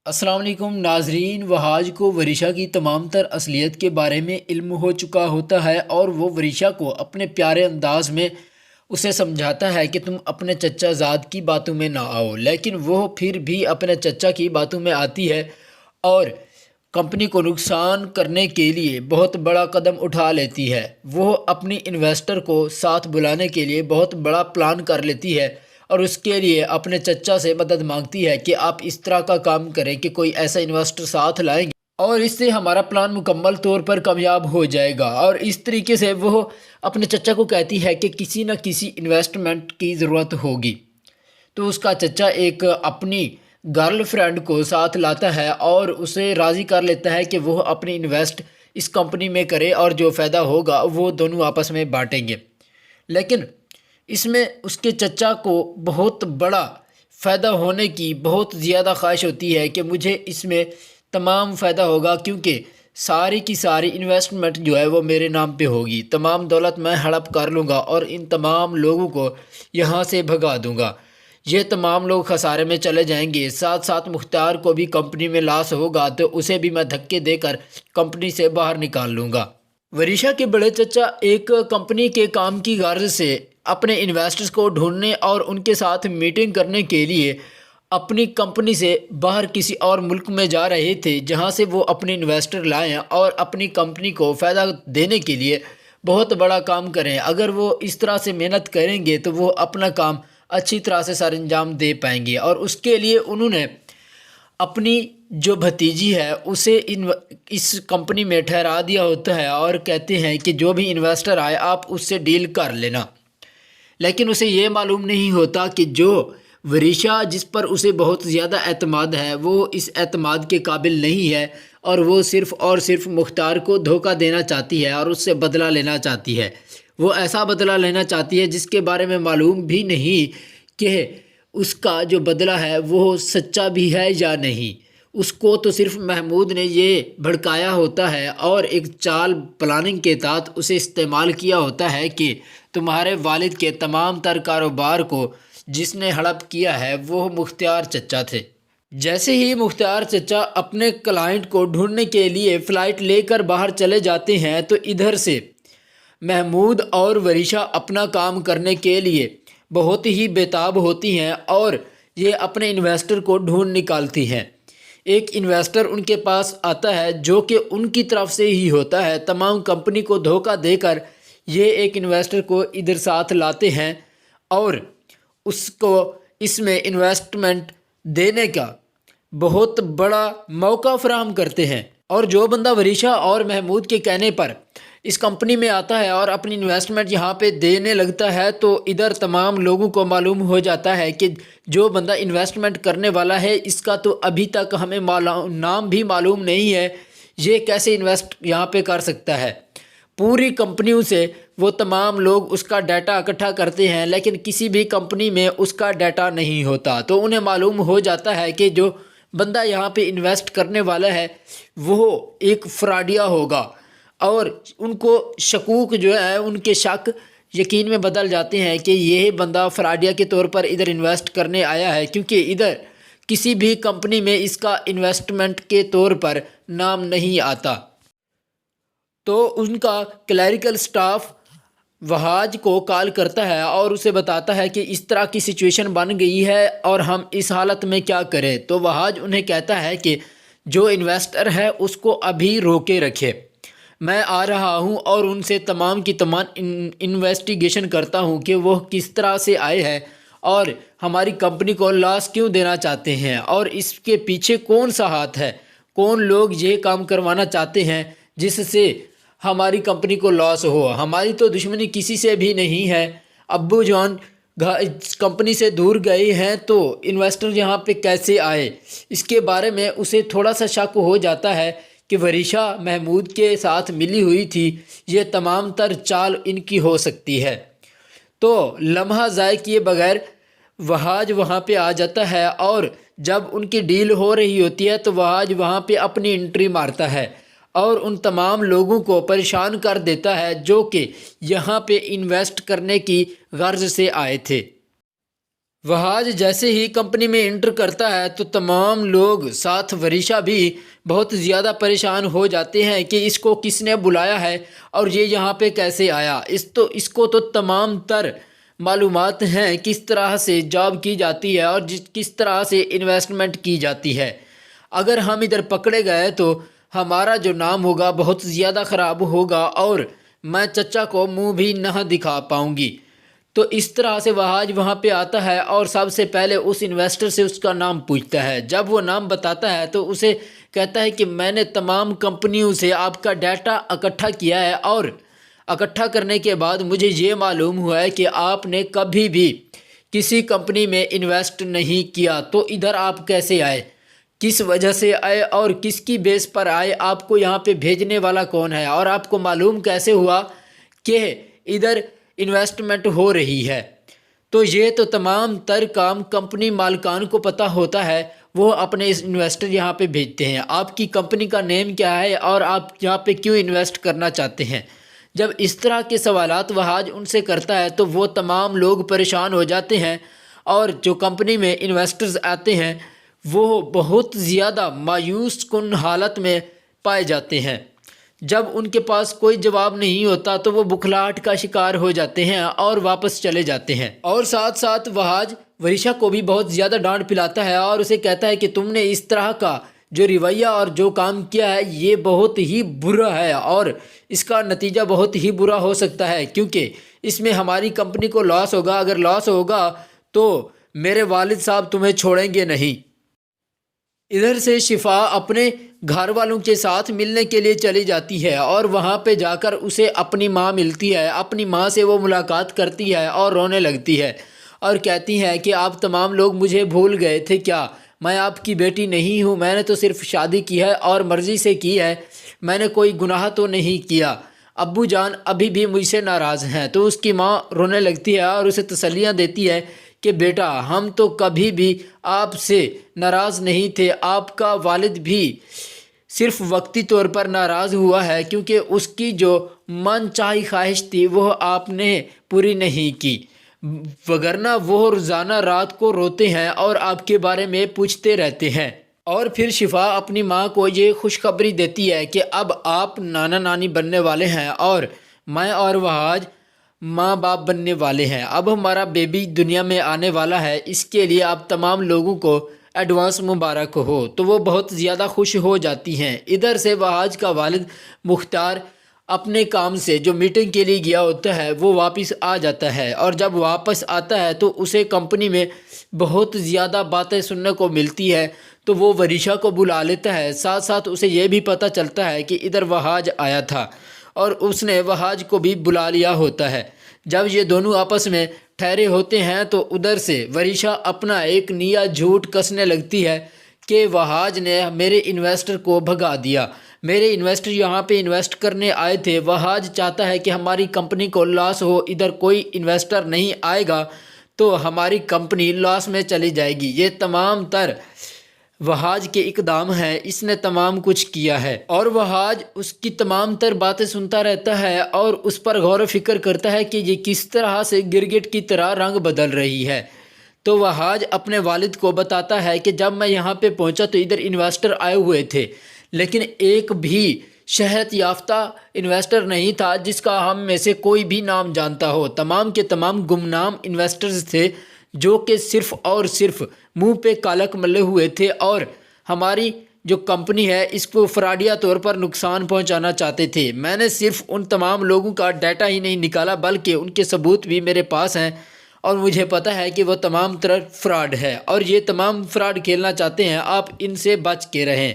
السلام علیکم ناظرین، وحاج کو ورشا کی تمام تر اصلیت کے بارے میں علم ہو چکا ہوتا ہے اور وہ ورشا کو اپنے پیارے انداز میں اسے سمجھاتا ہے کہ تم اپنے چچا زاد کی باتوں میں نہ آؤ، لیکن وہ پھر بھی اپنے چچا کی باتوں میں آتی ہے اور کمپنی کو نقصان کرنے کے لیے بہت بڑا قدم اٹھا لیتی ہے۔ وہ اپنی انویسٹر کو ساتھ بلانے کے لیے بہت بڑا پلان کر لیتی ہے اور اس کے لیے اپنے چچا سے مدد مانگتی ہے کہ آپ اس طرح کا کام کریں کہ کوئی ایسا انویسٹر ساتھ لائیں گے اور اس سے ہمارا پلان مکمل طور پر کامیاب ہو جائے گا۔ اور اس طریقے سے وہ اپنے چچا کو کہتی ہے کہ کسی نہ کسی انویسٹمنٹ کی ضرورت ہوگی، تو اس کا چچا ایک اپنی گرل فرینڈ کو ساتھ لاتا ہے اور اسے راضی کر لیتا ہے کہ وہ اپنی انویسٹ اس کمپنی میں کرے اور جو فائدہ ہوگا وہ دونوں آپس میں بانٹیں گے۔ لیکن اس میں اس کے چچا کو بہت بڑا فائدہ ہونے کی بہت زیادہ خواہش ہوتی ہے کہ مجھے اس میں تمام فائدہ ہوگا، کیونکہ ساری کی ساری انویسٹمنٹ جو ہے وہ میرے نام پہ ہوگی، تمام دولت میں ہڑپ کر لوں گا اور ان تمام لوگوں کو یہاں سے بھگا دوں گا، یہ تمام لوگ خسارے میں چلے جائیں گے، ساتھ ساتھ مختار کو بھی کمپنی میں لاس ہوگا تو اسے بھی میں دھکے دے کر کمپنی سے باہر نکال لوں گا۔ ورشا کے بڑے چچا ایک کمپنی کے کام کی غرض سے اپنے انویسٹرز کو ڈھونڈنے اور ان کے ساتھ میٹنگ کرنے کے لیے اپنی کمپنی سے باہر کسی اور ملک میں جا رہے تھے، جہاں سے وہ اپنے انویسٹر لائیں اور اپنی کمپنی کو فائدہ دینے کے لیے بہت بڑا کام کریں۔ اگر وہ اس طرح سے محنت کریں گے تو وہ اپنا کام اچھی طرح سے سر انجام دے پائیں گے، اور اس کے لیے انہوں نے اپنی جو بھتیجی ہے اسے اس کمپنی میں ٹھہرا دیا ہوتا ہے اور کہتے ہیں کہ جو بھی انویسٹر آئے آپ اس سے ڈیل کر لینا۔ لیکن اسے یہ معلوم نہیں ہوتا کہ جو ورشا جس پر اسے بہت زیادہ اعتماد ہے وہ اس اعتماد کے قابل نہیں ہے، اور وہ صرف اور صرف مختار کو دھوکہ دینا چاہتی ہے اور اس سے بدلہ لینا چاہتی ہے۔ وہ ایسا بدلہ لینا چاہتی ہے جس کے بارے میں معلوم بھی نہیں کہ اس کا جو بدلہ ہے وہ سچا بھی ہے یا نہیں۔ اس کو تو صرف محمود نے یہ بھڑکایا ہوتا ہے اور ایک چال پلاننگ کے تحت اسے استعمال کیا ہوتا ہے کہ تمہارے والد کے تمام تر کاروبار کو جس نے ہڑپ کیا ہے وہ مختار چچا تھے۔ جیسے ہی مختار چچا اپنے کلائنٹ کو ڈھونڈنے کے لیے فلائٹ لے کر باہر چلے جاتے ہیں تو ادھر سے محمود اور ورشا اپنا کام کرنے کے لیے بہت ہی بےتاب ہوتی ہیں اور یہ اپنے انویسٹر کو ڈھونڈ نکالتی ہیں۔ ایک انویسٹر ان کے پاس آتا ہے جو کہ ان کی طرف سے ہی ہوتا ہے، تمام کمپنی کو دھوکہ دے کر یہ ایک انویسٹر کو ادھر ساتھ لاتے ہیں اور اس کو اس میں انویسٹمنٹ دینے کا بہت بڑا موقع فراہم کرتے ہیں۔ اور جو بندہ ورشا اور محمود کے کہنے پر اس کمپنی میں آتا ہے اور اپنی انویسٹمنٹ یہاں پہ دینے لگتا ہے تو ادھر تمام لوگوں کو معلوم ہو جاتا ہے کہ جو بندہ انویسٹمنٹ کرنے والا ہے اس کا تو ابھی تک ہمیں نام بھی معلوم نہیں ہے، یہ کیسے انویسٹ یہاں پہ کر سکتا ہے۔ پوری کمپنیوں سے وہ تمام لوگ اس کا ڈیٹا اکٹھا کرتے ہیں لیکن کسی بھی کمپنی میں اس کا ڈیٹا نہیں ہوتا، تو انہیں معلوم ہو جاتا ہے کہ جو بندہ یہاں پہ انویسٹ کرنے والا ہے وہ ایک فراڈیا ہوگا، اور ان کو شکوک جو ہے ان کے شک یقین میں بدل جاتے ہیں کہ یہ بندہ فراڈیا کے طور پر ادھر انویسٹ کرنے آیا ہے، کیونکہ ادھر کسی بھی کمپنی میں اس کا انویسٹمنٹ کے طور پر نام نہیں آتا۔ تو ان کا کلیریکل سٹاف وحاج کو کال کرتا ہے اور اسے بتاتا ہے کہ اس طرح کی سچویشن بن گئی ہے اور ہم اس حالت میں کیا کریں۔ تو وحاج انہیں کہتا ہے کہ جو انویسٹر ہے اس کو ابھی روکے رکھے، میں آ رہا ہوں اور ان سے تمام کی تمام انویسٹیگیشن کرتا ہوں کہ وہ کس طرح سے آئے ہیں اور ہماری کمپنی کو لاس کیوں دینا چاہتے ہیں اور اس کے پیچھے کون سا ہاتھ ہے، کون لوگ یہ کام کروانا چاہتے ہیں جس سے ہماری کمپنی کو لاس ہو۔ ہماری تو دشمنی کسی سے بھی نہیں ہے، ابو جان کمپنی سے دور گئے ہیں تو انویسٹر یہاں پہ کیسے آئے، اس کے بارے میں اسے تھوڑا سا شک ہو جاتا ہے کہ ورشا محمود کے ساتھ ملی ہوئی تھی، یہ تمام تر چال ان کی ہو سکتی ہے۔ تو لمحہ ضائع کیے بغیر وحاج وہاں پہ آ جاتا ہے اور جب ان کی ڈیل ہو رہی ہوتی ہے تو وحاج وہاں پہ اپنی انٹری مارتا ہے اور ان تمام لوگوں کو پریشان کر دیتا ہے جو کہ یہاں پہ انویسٹ کرنے کی غرض سے آئے تھے۔ وہاج جیسے ہی کمپنی میں انٹر کرتا ہے تو تمام لوگ ساتھ وریشا بھی بہت زیادہ پریشان ہو جاتے ہیں کہ اس کو کس نے بلایا ہے اور یہ یہاں پہ کیسے آیا۔ اس کو تو تمام تر معلومات ہیں کس طرح سے جاب کی جاتی ہے اور کس طرح سے انویسٹمنٹ کی جاتی ہے۔ اگر ہم ادھر پکڑے گئے تو ہمارا جو نام ہوگا بہت زیادہ خراب ہوگا اور میں چچا کو منہ بھی نہ دکھا پاؤں گی۔ تو اس طرح سے وہاج وہاں پہ آتا ہے اور سب سے پہلے اس انویسٹر سے اس کا نام پوچھتا ہے۔ جب وہ نام بتاتا ہے تو اسے کہتا ہے کہ میں نے تمام کمپنیوں سے آپ کا ڈیٹا اکٹھا کیا ہے اور اکٹھا کرنے کے بعد مجھے یہ معلوم ہوا ہے کہ آپ نے کبھی بھی کسی کمپنی میں انویسٹ نہیں کیا، تو ادھر آپ کیسے آئے، کس وجہ سے آئے اور کس کی بیس پر آئے، آپ کو یہاں پہ بھیجنے والا کون ہے اور آپ کو معلوم کیسے ہوا کہ ادھر انویسٹمنٹ ہو رہی ہے۔ تو یہ تو تمام تر کام کمپنی مالکان کو پتہ ہوتا ہے، وہ اپنے اس انویسٹر یہاں پہ بھیجتے ہیں۔ آپ کی کمپنی کا نیم کیا ہے اور آپ یہاں پہ کیوں انویسٹ کرنا چاہتے ہیں۔ جب اس طرح کے سوالات وہاج ان سے کرتا ہے تو وہ تمام لوگ پریشان ہو جاتے ہیں اور جو کمپنی میں انویسٹرز آتے ہیں وہ بہت زیادہ مایوس کن حالت میں پائے جاتے ہیں۔ جب ان کے پاس کوئی جواب نہیں ہوتا تو وہ بکھلاہٹ کا شکار ہو جاتے ہیں اور واپس چلے جاتے ہیں۔ اور ساتھ ساتھ وہاج وریشا کو بھی بہت زیادہ ڈانٹ پلاتا ہے اور اسے کہتا ہے کہ تم نے اس طرح کا جو رویہ اور جو کام کیا ہے یہ بہت ہی برا ہے اور اس کا نتیجہ بہت ہی برا ہو سکتا ہے، کیونکہ اس میں ہماری کمپنی کو لاس ہوگا۔ اگر لاس ہوگا تو میرے والد صاحب تمہیں چھوڑیں گے نہیں۔ ادھر سے شفا اپنے گھر والوں کے ساتھ ملنے کے لیے چلی جاتی ہے اور وہاں پہ جا کر اسے اپنی ماں ملتی ہے۔ اپنی ماں سے وہ ملاقات کرتی ہے اور رونے لگتی ہے اور کہتی ہے کہ آپ تمام لوگ مجھے بھول گئے تھے کیا؟ میں آپ کی بیٹی نہیں ہوں، میں نے تو صرف شادی کی ہے اور مرضی سے کی ہے، میں نے کوئی گناہ تو نہیں کیا۔ ابو جان ابھی بھی مجھ سے ناراض ہیں۔ تو اس کی ماں رونے لگتی ہے اور اسے تسلیاں دیتی ہے کہ بیٹا ہم تو کبھی بھی آپ سے ناراض نہیں تھے، آپ کا والد بھی صرف وقتی طور پر ناراض ہوا ہے کیونکہ اس کی جو من چاہی خواہش تھی وہ آپ نے پوری نہیں کی، وگرنہ وہ روزانہ رات کو روتے ہیں اور آپ کے بارے میں پوچھتے رہتے ہیں۔ اور پھر شفا اپنی ماں کو یہ خوشخبری دیتی ہے کہ اب آپ نانا نانی بننے والے ہیں اور میں اور وہاج ماں باپ بننے والے ہیں۔ اب ہمارا بیبی دنیا میں آنے والا ہے، اس کے لیے آپ تمام لوگوں کو ایڈوانس مبارک ہو۔ تو وہ بہت زیادہ خوش ہو جاتی ہیں۔ ادھر سے وہاج کا والد مختار اپنے کام سے جو میٹنگ کے لیے گیا ہوتا ہے وہ واپس آ جاتا ہے اور جب واپس آتا ہے تو اسے کمپنی میں بہت زیادہ باتیں سننے کو ملتی ہے، تو وہ وریشا کو بلا لیتا ہے۔ ساتھ ساتھ اسے یہ بھی پتہ چلتا ہے کہ ادھر وہاج آیا تھا اور اس نے وہاج کو بھی بلا لیا ہوتا ہے۔ جب یہ دونوں آپس میں ٹھہرے ہوتے ہیں تو ادھر سے وریشا اپنا ایک نیا جھوٹ کسنے لگتی ہے کہ وہاج نے میرے انویسٹر کو بھگا دیا، میرے انویسٹر یہاں پہ انویسٹ کرنے آئے تھے، وہاج چاہتا ہے کہ ہماری کمپنی کو لاس ہو، ادھر کوئی انویسٹر نہیں آئے گا تو ہماری کمپنی لاس میں چلی جائے گی۔ یہ تمام تر وہاج کے اقدام ہیں، اس نے تمام کچھ کیا ہے اور وہاج اس کی تمام تر باتیں سنتا رہتا ہے اور اس پر غور و فکر کرتا ہے کہ یہ کس طرح سے گرگٹ کی طرح رنگ بدل رہی ہے۔ تو وہاج اپنے والد کو بتاتا ہے کہ جب میں یہاں پہ پہنچا تو ادھر انویسٹر آئے ہوئے تھے، لیکن ایک بھی شہرت یافتہ انویسٹر نہیں تھا جس کا ہم میں سے کوئی بھی نام جانتا ہو۔ تمام کے تمام گمنام انویسٹرز تھے جو کہ صرف اور صرف منہ پہ کالک ملے ہوئے تھے اور ہماری جو کمپنی ہے اس کو فراڈیا طور پر نقصان پہنچانا چاہتے تھے۔ میں نے صرف ان تمام لوگوں کا ڈیٹا ہی نہیں نکالا بلکہ ان کے ثبوت بھی میرے پاس ہیں اور مجھے پتہ ہے کہ وہ تمام طرح فراڈ ہے اور یہ تمام فراڈ کھیلنا چاہتے ہیں، آپ ان سے بچ کے رہیں۔